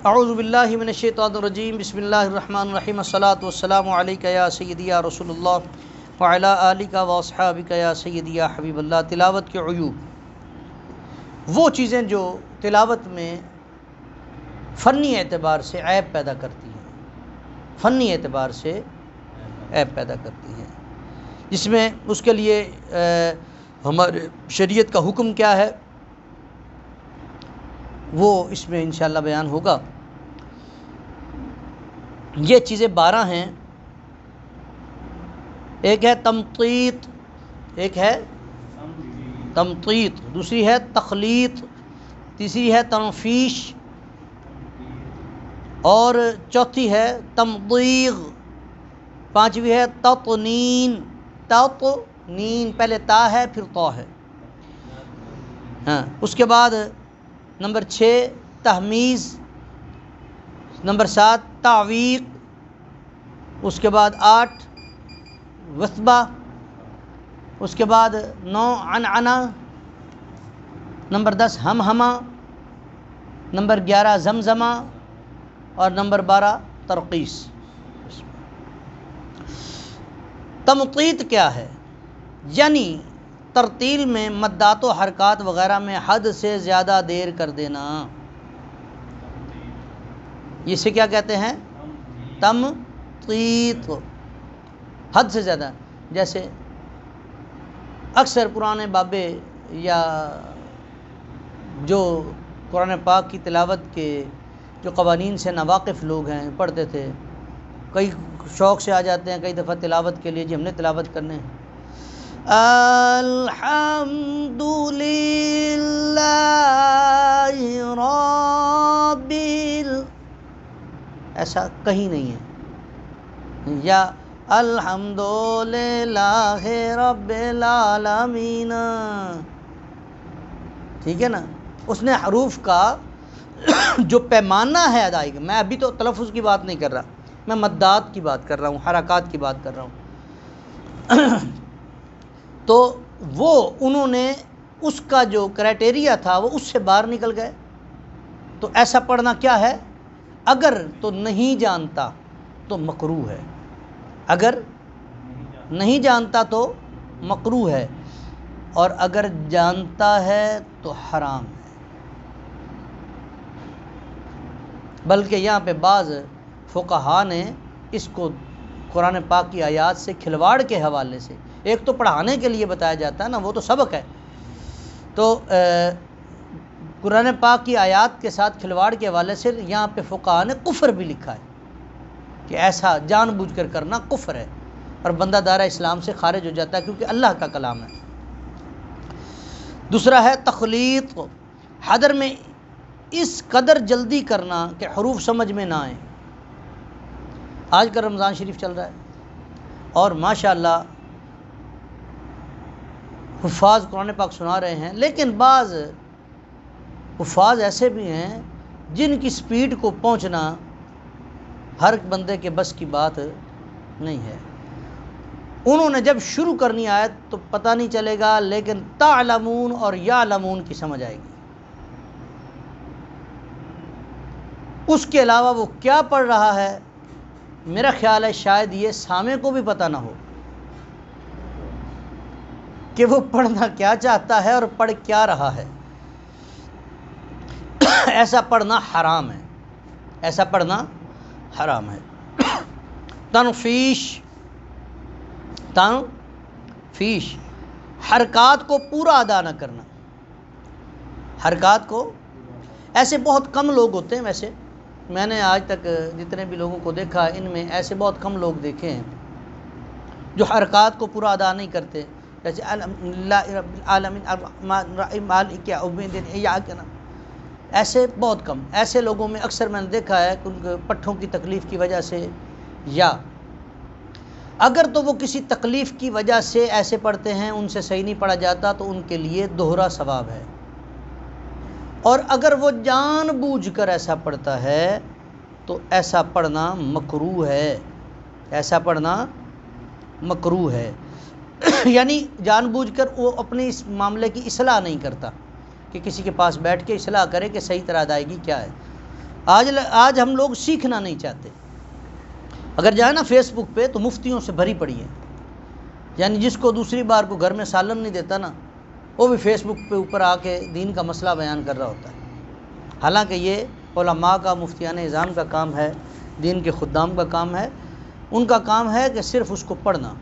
اعوذ باللہ من الشیطان الرجیم، بسم اللہ الرحمن الرحیم، الصلاۃ والسلام علیک یا سیدی یا رسول اللہ وعلی آلک واصحابک یا سیدی یا حبیب اللہ۔ تلاوت کے عیوب، وہ چیزیں جو تلاوت میں فنی اعتبار سے عیب پیدا کرتی ہیں، فنی اعتبار سے عیب پیدا کرتی ہیں، جس میں اس کے لیے ہمارے شریعت کا حکم کیا ہے وہ اس میں انشاءاللہ بیان ہوگا۔ یہ چیزیں 12 ہیں، ایک ہے تمطیط، ایک ہے تمطیط، دوسری ہے تخلیط، تیسری ہے تنفیش، اور چوتھی ہے تمضیغ، پانچویں ہے تطنین، تطنین، پہلے تا ہے پھر طا ہے، ہاں۔ اس کے بعد نمبر 6 تحمیز، نمبر 7 تعویق، اس کے بعد 8 وثبہ، اس کے بعد 9 عنعنہ، نمبر 10 ہمہمہ، نمبر 11 زمزمہ، اور نمبر 12 ترقیص۔ تمطیط کیا ہے؟ یعنی ترتیل میں مدات و حرکات وغیرہ میں حد سے زیادہ دیر کر دینا، اسے کیا کہتے ہیں؟ تمطیط، حد سے زیادہ۔ جیسے اکثر پرانے بابے یا جو قرآن پاک کی تلاوت کے جو قوانین سے ناواقف لوگ ہیں پڑھتے تھے، کئی شوق سے آ جاتے ہیں کئی دفعہ تلاوت کے لیے، جی ہم نے تلاوت کرنے ہیں الحمد للہ رب، ایسا کہیں نہیں ہے، یا الحمد للہ رب العالمین، ٹھیک ہے نا۔ اس نے حروف کا جو پیمانہ ہے ادائیگی، میں ابھی تو تلفظ کی بات نہیں کر رہا، میں مدات کی بات کر رہا ہوں، حرکات کی بات کر رہا ہوں، تو وہ انہوں نے اس کا جو کرائٹیریا تھا وہ اس سے باہر نکل گئے۔ تو ایسا پڑھنا کیا ہے؟ اگر تو نہیں جانتا تو مکروہ ہے، اگر نہیں جانتا تو مکروہ ہے، اور اگر جانتا ہے تو حرام ہے۔ بلکہ یہاں پہ بعض فقہا نے اس کو قرآن پاک کی آیات سے کھلواڑ کے حوالے سے، ایک تو پڑھانے کے لیے بتایا جاتا ہے نا، وہ تو سبق ہے، تو قرآن پاک کی آیات کے ساتھ کھلواڑ کے حوالے سے یہاں پہ فقہا نے کفر بھی لکھا ہے کہ ایسا جان بوجھ کر کرنا کفر ہے، اور بندہ دائرہ اسلام سے خارج ہو جاتا ہے، کیونکہ اللہ کا کلام ہے۔ دوسرا ہے تخلیط، حدر میں اس قدر جلدی کرنا کہ حروف سمجھ میں نہ آئیں۔ آج کا رمضان شریف چل رہا ہے اور ماشاءاللہ حفاظ قرآن پاک سنا رہے ہیں، لیکن بعض حفاظ ایسے بھی ہیں جن کی سپیڈ کو پہنچنا ہر بندے کے بس کی بات نہیں ہے۔ انہوں نے جب شروع کرنی آیت تو پتہ نہیں چلے گا، لیکن تعلمون اور یعلمون کی سمجھ آئے گی۔ اس کے علاوہ وہ کیا پڑھ رہا ہے، میرا خیال ہے شاید یہ سامع کو بھی پتہ نہ ہو کہ وہ پڑھنا کیا چاہتا ہے اور پڑھ کیا رہا ہے۔ ایسا پڑھنا حرام ہے، ایسا پڑھنا حرام ہے۔ تنفیش، تنفیش، حرکات کو پورا ادا نہ کرنا، حرکات کو، ایسے بہت کم لوگ ہوتے ہیں، ویسے میں نے آج تک جتنے بھی لوگوں کو دیکھا ان میں ایسے بہت کم لوگ دیکھے ہیں جو حرکات کو پورا ادا نہیں کرتے، جیسے الحمدللہ رب العالمین الرحمن الرحیم مالک یوم الدین، ایاک نعبد، ایسے بہت کم، ایسے لوگوں میں اکثر میں نے دیکھا ہے کہ ان کے پٹھوں کی تکلیف کی وجہ سے، یا اگر تو وہ کسی تکلیف کی وجہ سے ایسے پڑھتے ہیں ان سے صحیح نہیں پڑھا جاتا تو ان کے لیے دوہرا ثواب ہے، اور اگر وہ جان بوجھ کر ایسا پڑھتا ہے تو ایسا پڑھنا مکروہ ہے، ایسا پڑھنا مکروہ ہے۔ یعنی جان بوجھ کر وہ اپنے اس معاملے کی اصلاح نہیں کرتا کہ کسی کے پاس بیٹھ کے اصلاح کرے کہ صحیح طرح ادائیگی کیا ہے، آج ہم لوگ سیکھنا نہیں چاہتے. اگر جائے نا فیس بک پہ تو مفتیوں سے بھری پڑی ہے. یعنی جس کو دوسری بار کو گھر میں سالن نہیں دیتا نا، وہ بھی فیس بک پہ اوپر آ کے دین کا مسئلہ بیان کر رہا ہوتا ہے. حالانکہ یہ علماء کا، مفتیان اعظام کا کام ہے، دین کے خدام کا کام ہے. ان کا کام ہے کہ صرف اس کو پڑھنا،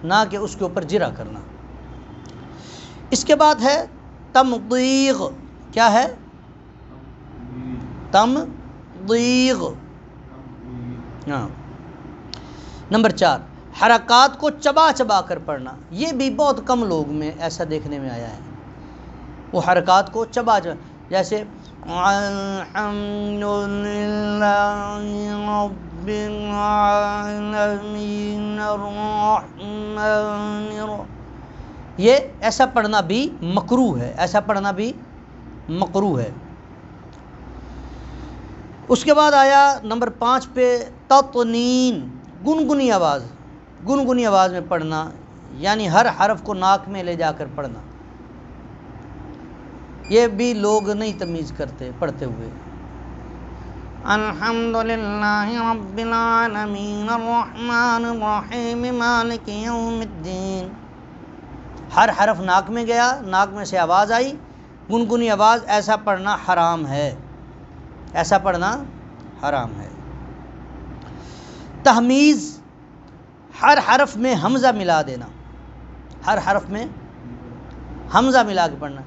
نہ کہ اس کے اوپر جرا کرنا. اس کے بعد ہے تمضیغ. کیا ہے؟ تمضیغ. ہاں. نمبر 4، حرکات کو چبا چبا کر پڑھنا. یہ بھی بہت کم لوگ میں ایسا دیکھنے میں آیا ہے. وہ حرکات کو چبا چبا، جیسے الحمد للہ رب العالمین الرحمن الرحیم، یہ ایسا پڑھنا بھی مکروہ ہے. ایسا پڑھنا بھی مکروہ ہے. اس کے بعد آیا نمبر 5 پہ تطنین، گنگنی آواز. گنگنی آواز میں پڑھنا، یعنی ہر حرف کو ناک میں لے جا کر پڑھنا. یہ بھی لوگ نہیں تمیز کرتے پڑھتے ہوئے. الحمد للہ رب العالمین الرحمن الرحیم مالک یوم الدین. ہر حرف ناک میں گیا، ناک میں سے آواز آئی، گنگنی آواز. ایسا پڑھنا حرام ہے. ایسا پڑھنا حرام ہے. تحمیز، ہر حرف میں حمزہ ملا دینا. ہر حرف میں حمزہ ملا کے پڑھنا.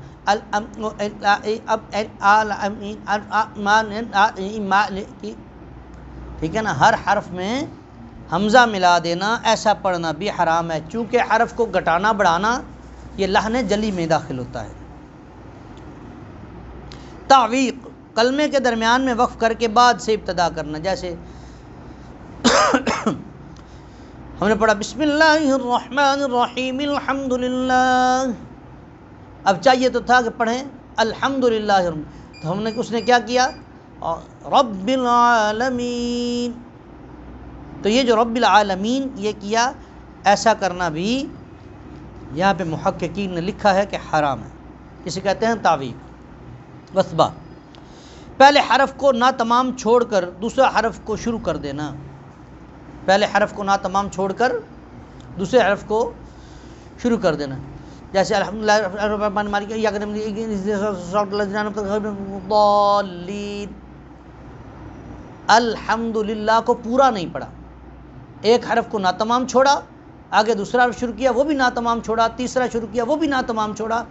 ٹھیک ہے نا. ہر حرف میں حمزہ ملا دینا، ایسا پڑھنا بھی حرام ہے. چونکہ حرف کو گھٹانا بڑھانا یہ لحن جلی میں داخل ہوتا ہے. تعویق، کلمے کے درمیان میں وقف کر کے بعد سے ابتدا کرنا. جیسے ہم نے پڑھا بسم اللہ الرحمن الرحیم الحمدللہ، اب چاہیے تو تھا کہ پڑھیں الحمدللہ، تو ہم نے اس نے کیا کیا رب العالمین. تو یہ جو رب العالمین یہ کیا، ایسا کرنا بھی یہاں پہ محققین نے لکھا ہے کہ حرام ہے. اسے کہتے ہیں تعویق. وثبہ، پہلے حرف کو ناتمام چھوڑ کر دوسرا حرف کو شروع کر دینا. پہلے حرف کو ناتمام چھوڑ کر دوسرے حرف کو شروع کر دینا. جیسے الحمدللہ رب الرحمن مالک الحمدللہ کو پورا نہیں پڑھا. ایک حرف کو ناتمام چھوڑا، آگے دوسرا حرف شروع کیا وہ بھی ناتمام چھوڑا، تیسرا شروع کیا وہ بھی ناتمام چھوڑا.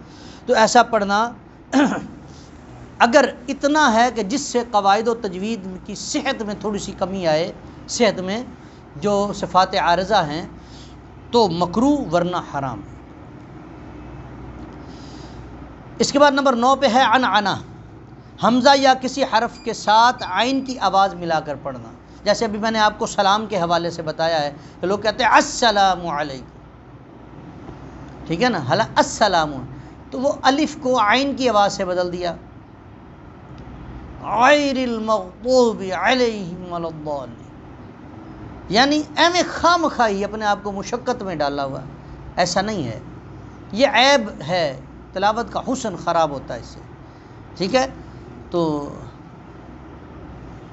تو ایسا پڑھنا اگر اتنا ہے کہ جس سے قواعد و تجوید کی صحت میں تھوڑی سی کمی آئے، صحت میں جو صفات عارضہ ہیں، تو مکروہ ورنہ حرام. اس کے بعد نمبر 9 پہ ہے عنعنہ، حمزہ یا کسی حرف کے ساتھ عین کی آواز ملا کر پڑھنا. جیسے ابھی میں نے آپ کو سلام کے حوالے سے بتایا ہے کہ لوگ کہتے ہیں السلام علیکم، ٹھیک ہے نا، حالانکہ السلام، تو وہ الف کو عین کی آواز سے بدل دیا، غیر المغضوب علیہم ولا الضالین. یعنی میں خام خواہی اپنے آپ کو مشقت میں ڈالا ہوا. ایسا نہیں ہے، یہ عیب ہے، تلاوت کا حسن خراب ہوتا ہے اس سے. ٹھیک ہے، تو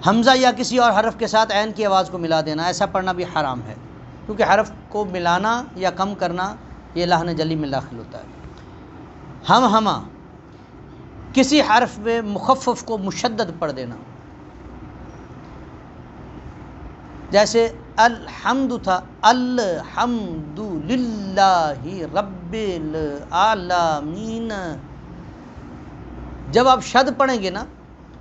حمزہ یا کسی اور حرف کے ساتھ عین کی آواز کو ملا دینا، ایسا پڑھنا بھی حرام ہے، کیونکہ حرف کو ملانا یا کم کرنا یہ لحن جلی میں داخل ہوتا ہے. ہمہ، کسی حرف میں مخفف کو مشدد پڑھ دینا. جیسے الحمد تھا الحمد للہ رب العالمین. جب آپ شد پڑھیں گے نا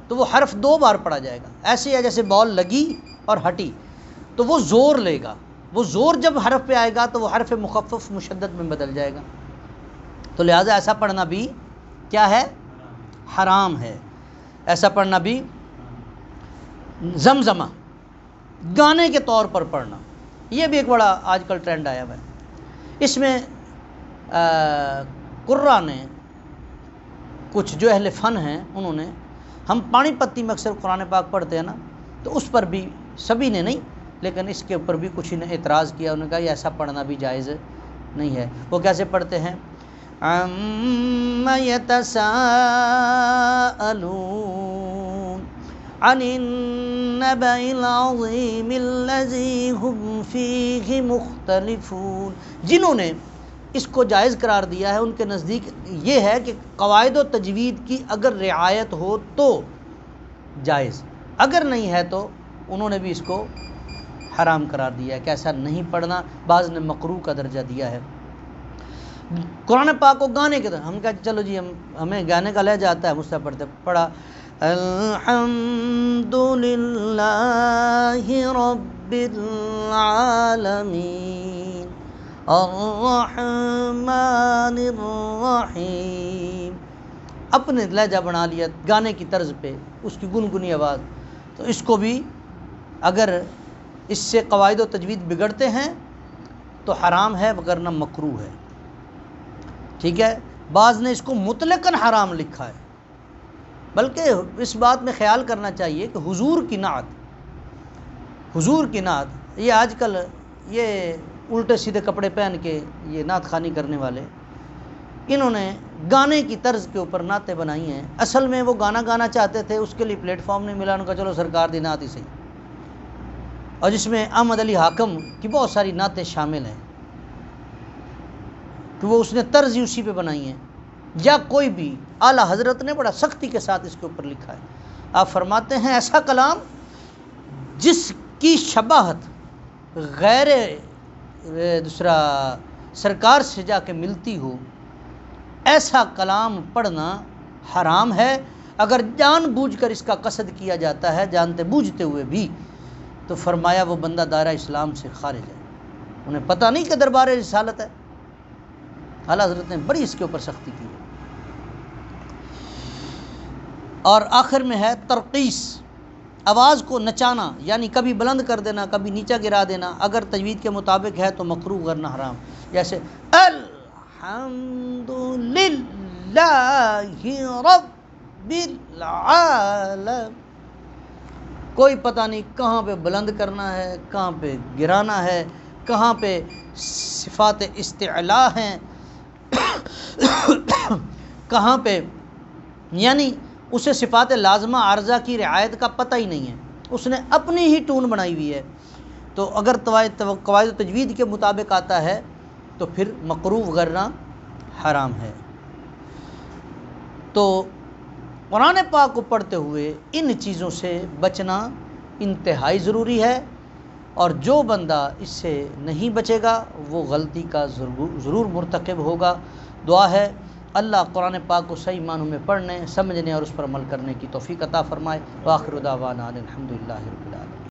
تو وہ حرف 2 بار پڑھا جائے گا. ایسے ہے جیسے بال لگی اور ہٹی، تو وہ زور لے گا. وہ زور جب حرف پہ آئے گا تو وہ حرف مخفف مشدد میں بدل جائے گا. تو لہٰذا ایسا پڑھنا بھی کیا ہے؟ حرام ہے. ایسا پڑھنا بھی. زمزمہ، گانے کے طور پر پڑھنا، یہ بھی ایک بڑا آج کل ٹرینڈ آیا ہوا ہے. اس میں قراء نے، کچھ جو اہل فن ہیں انہوں نے، ہم پانی پتی میں اکثر قرآن پاک پڑھتے ہیں نا، تو اس پر بھی سبھی نے نہیں لیکن اس کے اوپر بھی کچھ نے اعتراض کیا. انہوں نے کہا یہ ایسا پڑھنا بھی جائز نہیں ہے. وہ کیسے پڑھتے ہیں؟ عَمَّ يَتَسَاءَلُونَ عن النبأ العظیم الذی هم فیہ مختلفون، جنہوں نے اس کو جائز قرار دیا ہے ان کے نزدیک یہ ہے کہ قواعد و تجوید کی اگر رعایت ہو تو جائز، اگر نہیں ہے تو انہوں نے بھی اس کو حرام قرار دیا ہے کہ ایسا نہیں پڑھنا، بعض نے مکروہ کا درجہ دیا ہے۔ قرآن پاک کو گانے کے طرح ہم کہتے چلو جی ہمیں گانے کا لہجہ آتا ہے، مجھ سے پڑھتے پڑھا الحمد للہ رب العالمین الرحمن الرحیم، اپنے لہجہ بنا لیا گانے کی طرز پہ، اس کی گنگنی آواز، تو اس کو بھی اگر اس سے قواعد و تجوید بگڑتے ہیں تو حرام ہے وگرنہ مکروہ ہے، ٹھیک ہے۔ بعض نے اس کو مطلقاً حرام لکھا ہے، بلکہ اس بات میں خیال کرنا چاہیے کہ حضور کی نعت یہ آج کل یہ الٹے سیدھے کپڑے پہن کے یہ نعت خوانی کرنے والے، انہوں نے گانے کی طرز کے اوپر نعتیں بنائی ہیں، اصل میں وہ گانا چاہتے تھے، اس کے لیے پلیٹ فارم نہیں ملا، ان کا چلو سرکار دی نعت ہی صحیح، اور جس میں احمد علی حاکم کی بہت ساری نعتیں شامل ہیں کہ وہ اس نے طرز ہی اسی پہ بنائی ہیں، یا کوئی بھی اعلیٰ حضرت نے بڑا سختی کے ساتھ اس کے اوپر لکھا ہے۔ آپ فرماتے ہیں ایسا کلام جس کی شباہت غیر دوسرا سرکار سے جا کے ملتی ہو، ایسا کلام پڑھنا حرام ہے، اگر جان بوجھ کر اس کا قصد کیا جاتا ہے جانتے بوجھتے ہوئے بھی، تو فرمایا وہ بندہ دائرہ اسلام سے خارج ہے، انہیں پتہ نہیں کہ دربار رسالت ہے۔ اعلیٰ حضرت نے بڑی اس کے اوپر سختی کی ہے۔ اور آخر میں ہے ترقیص، آواز کو نچانا، یعنی کبھی بلند کر دینا کبھی نیچا گرا دینا، اگر تجوید کے مطابق ہے تو مکروہ ورنہ حرام، جیسے الحمد للہ رب العالمین، کوئی پتہ نہیں کہاں پہ بلند کرنا ہے، کہاں پہ گرانا ہے، کہاں پہ صفات استعلاء ہیں، کہاں پہ، یعنی اسے صفات لازمہ عارضہ کی رعایت کا پتہ ہی نہیں ہے، اس نے اپنی ہی ٹون بنائی ہوئی ہے، تو اگر قواعد و تجوید کے مطابق آتا ہے تو پھر مکروہ وغیرہ حرام ہے۔ تو قرآن پاک کو پڑھتے ہوئے ان چیزوں سے بچنا انتہائی ضروری ہے، اور جو بندہ اس سے نہیں بچے گا وہ غلطی کا ضرور مرتکب ہوگا۔ دعا ہے اللہ قرآن پاک کو صحیح معنوں میں پڑھنے، سمجھنے اور اس پر عمل کرنے کی توفیق عطا فرمائے۔ وآخر دعوانا الحمدللہ رب العالمین۔